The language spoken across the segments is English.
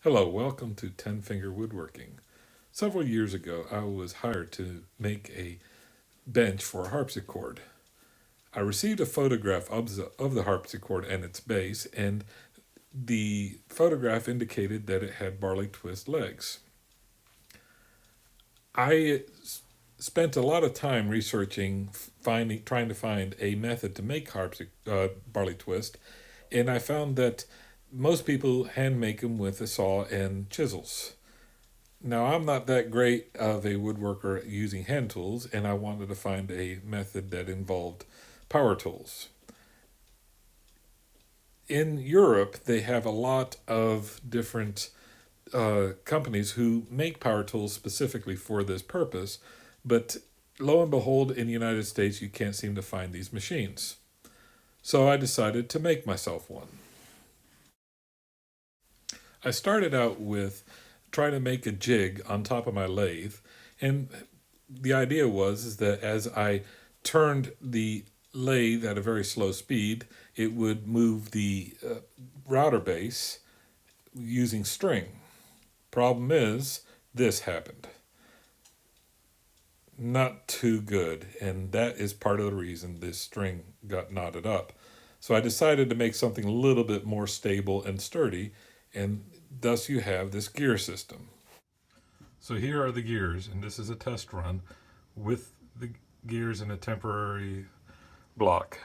Hello, welcome to 10 Finger Woodworking. Several years ago, I was hired to make a bench for a harpsichord. I received a photograph of the harpsichord and its base, and the photograph indicated that it had barley twist legs. I spent a lot of time researching, trying to find a method to make barley twist, and I found that most people hand make them with a saw and chisels. Now, I'm not that great of a woodworker using hand tools, and I wanted to find a method that involved power tools. In Europe, they have a lot of different companies who make power tools specifically for this purpose, but lo and behold, in the United States, you can't seem to find these machines. So I decided to make myself one. I started out with trying to make a jig on top of my lathe, and the idea was is that as I turned the lathe at a very slow speed, it would move the router base using string. Problem is, this happened. Not too good, and that is part of the reason this string got knotted up. So I decided to make something a little bit more stable and sturdy, and thus you have this gear system. So here are the gears, and this is a test run with the gears in a temporary block.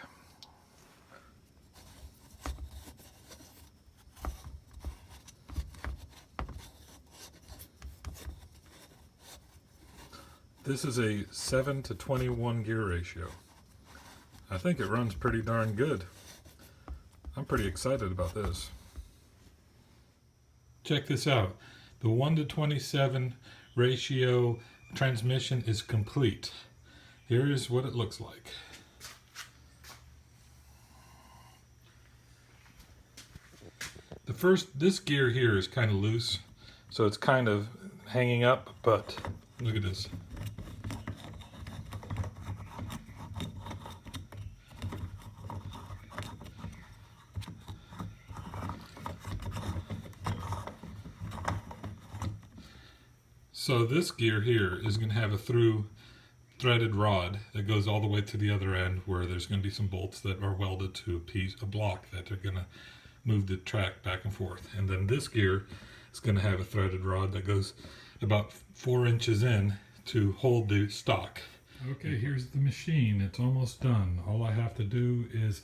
This is a 7-to-21 gear ratio. I think it runs pretty darn good. I'm pretty excited about this. Check this out. The 1-to-27 ratio transmission is complete. Here is what it looks like. This gear here is kind of loose, so it's kind of hanging up, but look at this. So this gear here is going to have a through threaded rod that goes all the way to the other end, where there's going to be some bolts that are welded to a block that are going to move the track back and forth. And then this gear is going to have a threaded rod that goes about 4 inches in to hold the stock. Okay, here's the machine. It's almost done. All I have to do is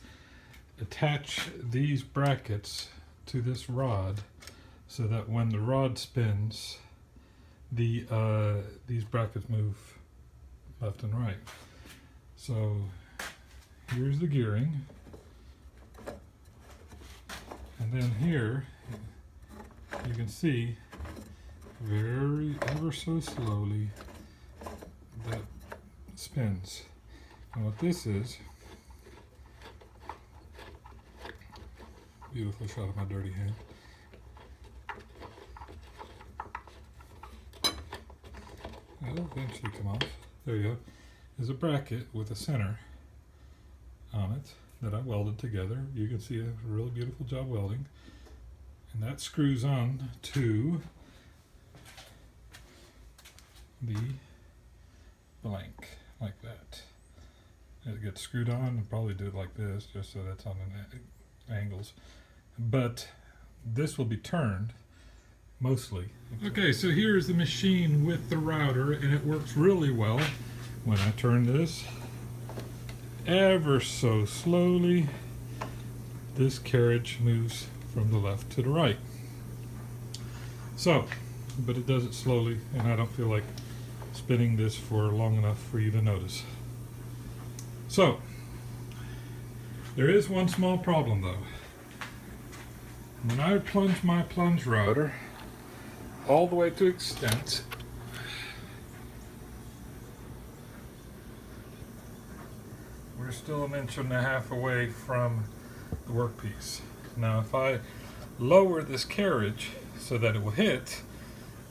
attach these brackets to this rod so that when the rod spins, these brackets move left and right. So here's the gearing, and then here you can see ever so slowly that spins. And what this is, beautiful shot of my dirty hand. It'll eventually come off. There you go. There's a bracket with a center on it that I welded together. You can see a really beautiful job welding. And that screws on to the blank, like that. It gets screwed on, and probably do it like this, just so that's on angles. But this will be turned mostly. Okay, so here's the machine with the router, and it works really well. When I turn this ever so slowly, this carriage moves from the left to the right. So, but it does it slowly, and I don't feel like spinning this for long enough for you to notice. So, there is one small problem though. When I plunge my plunge router all the way to extent, we're still 1.5 inches away from the workpiece. Now if I lower this carriage so that it will hit,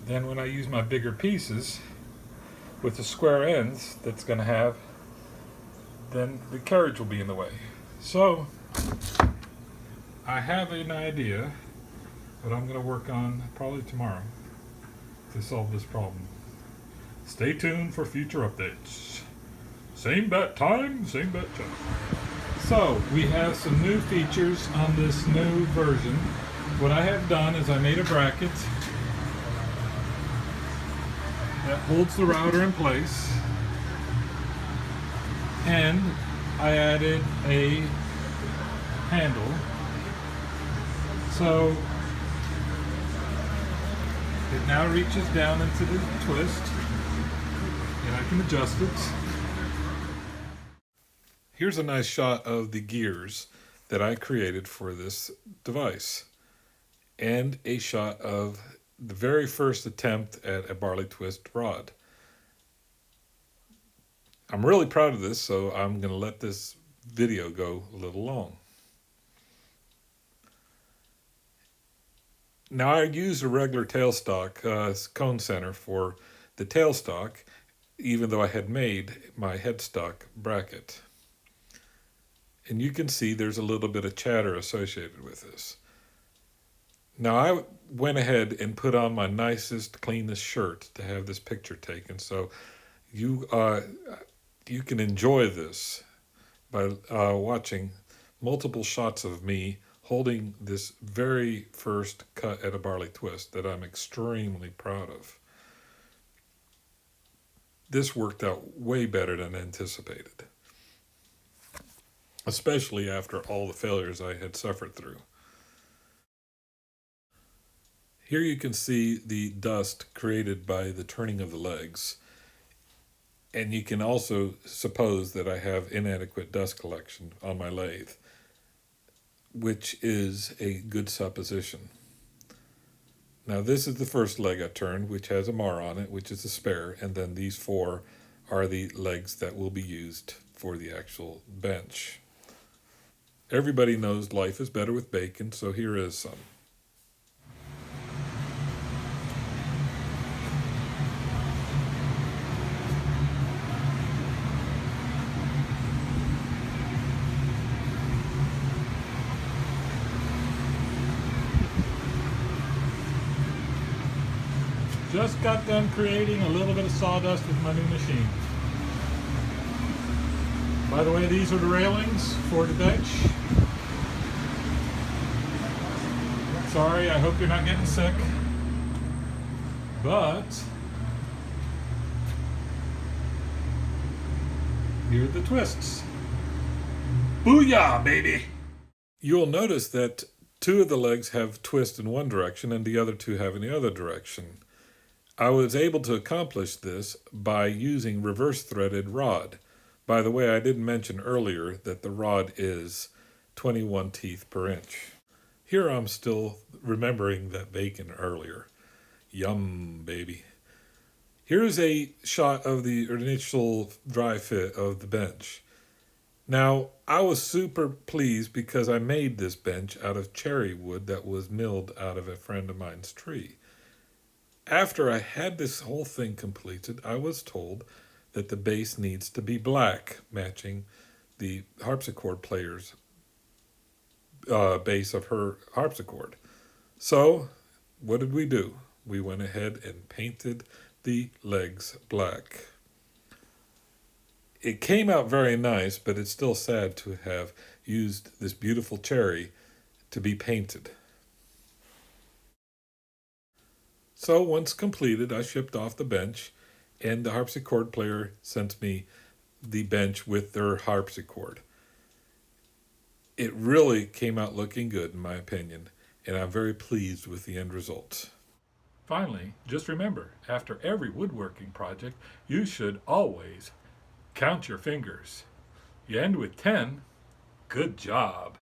then when I use my bigger pieces with the square ends that's going to have, then the carriage will be in the way. So I have an idea but I'm going to work on probably tomorrow to solve this problem. Stay tuned for future updates. Same bat time, same bat channel. So, we have some new features on this new version. What I have done is I made a bracket that holds the router in place, and I added a handle. So it now reaches down into the twist, and I can adjust it. Here's a nice shot of the gears that I created for this device, and a shot of the very first attempt at a Barley twist rod. I'm really proud of this, so I'm going to let this video go a little long. Now, I use a regular tailstock cone center for the tailstock, even though I had made my headstock bracket. And you can see there's a little bit of chatter associated with this. Now, I went ahead and put on my nicest, cleanest shirt to have this picture taken, so you can enjoy this by watching multiple shots of me holding this very first cut at a Barley twist that I'm extremely proud of. This worked out way better than anticipated, especially after all the failures I had suffered through. Here you can see the dust created by the turning of the legs, and you can also suppose that I have inadequate dust collection on my lathe, which is a good supposition. Now, this is the first leg I turned, which has a mar on it, which is a spare, and then these 4 are the legs that will be used for the actual bench. Everybody knows life is better with bacon, so here is some. Just got done creating a little bit of sawdust with my new machine. By the way, these are the railings for the bench. Sorry, I hope you're not getting sick. But here are the twists. Booyah, baby! You'll notice that 2 of the legs have twist in one direction and the other 2 have in the other direction. I was able to accomplish this by using reverse threaded rod. By the way, I didn't mention earlier that the rod is 21 teeth per inch. Here I'm still remembering that bacon earlier. Yum, baby. Here's a shot of the initial dry fit of the bench. Now, I was super pleased because I made this bench out of cherry wood that was milled out of a friend of mine's tree. After I had this whole thing completed, I was told that the base needs to be black, matching the harpsichord player's base of her harpsichord. So, what did we do? We went ahead and painted the legs black. It came out very nice, but it's still sad to have used this beautiful cherry to be painted. So once completed, I shipped off the bench, and the harpsichord player sent me the bench with their harpsichord. It really came out looking good, in my opinion, and I'm very pleased with the end result. Finally, just remember, after every woodworking project, you should always count your fingers. You end with 10, good job.